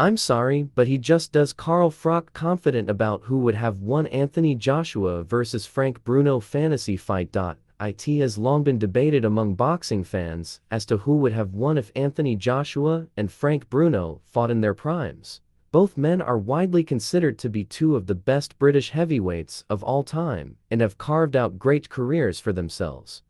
I'm sorry, but he just does. Carl Froch confident about who would have won Anthony Joshua versus Frank Bruno fantasy fight. It has long been debated among boxing fans as to who would have won if Anthony Joshua and Frank Bruno fought in their primes. Both men are widely considered to be two of the best British heavyweights of all time and have carved out great careers for themselves.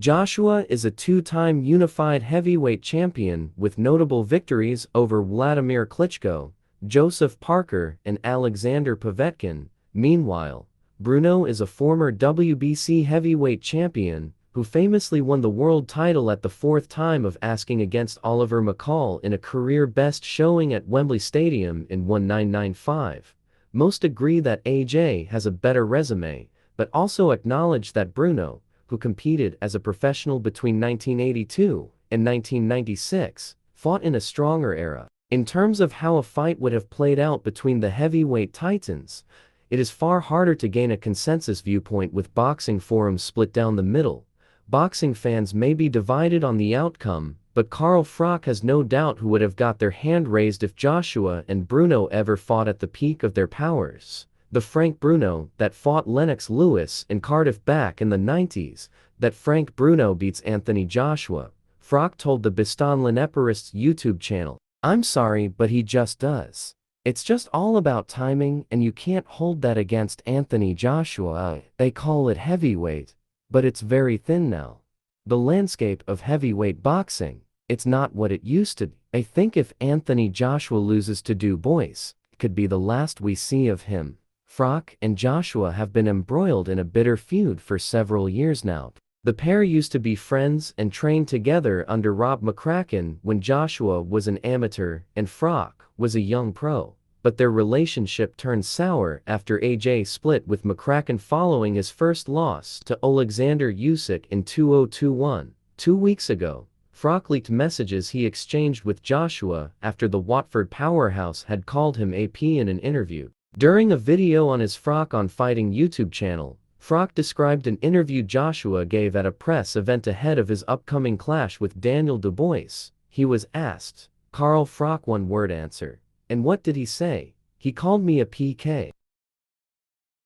Joshua is a two-time unified heavyweight champion with notable victories over Vladimir Klitschko, Joseph Parker, and Alexander Povetkin. Meanwhile, Bruno is a former WBC heavyweight champion who famously won the world title at the fourth time of asking against Oliver McCall in a career-best showing at Wembley Stadium in 1995. Most agree that AJ has a better resume, but also acknowledge that Bruno, who competed as a professional between 1982 and 1996, fought in a stronger era. In terms of how a fight would have played out between the heavyweight titans, it is far harder to gain a consensus viewpoint with boxing forums split down the middle. Boxing fans may be divided on the outcome, but Carl Froch has no doubt who would have got their hand raised if Joshua and Bruno ever fought at the peak of their powers. The Frank Bruno that fought Lennox Lewis in Cardiff back in the 90s, that Frank Bruno beats Anthony Joshua, Froch told the Bistan Leneperists YouTube channel. I'm sorry, but he just does. It's just all about timing, and you can't hold that against Anthony Joshua. They call it heavyweight, but it's very thin now. The landscape of heavyweight boxing, it's not what it used to be. I think if Anthony Joshua loses to Du Bois, it could be the last we see of him. Froch and Joshua have been embroiled in a bitter feud for several years now. The pair used to be friends and trained together under Rob McCracken when Joshua was an amateur and Froch was a young pro. But their relationship turned sour after AJ split with McCracken following his first loss to Alexander Usyk in 2021. 2 weeks ago, Froch leaked messages he exchanged with Joshua after the Watford powerhouse had called him AP in an interview. During a video on his Froch on Fighting YouTube channel, Froch described an interview Joshua gave at a press event ahead of his upcoming clash with Daniel Du Bois. He was asked, Carl Froch one-word answer. And what did he say? He called me a PK.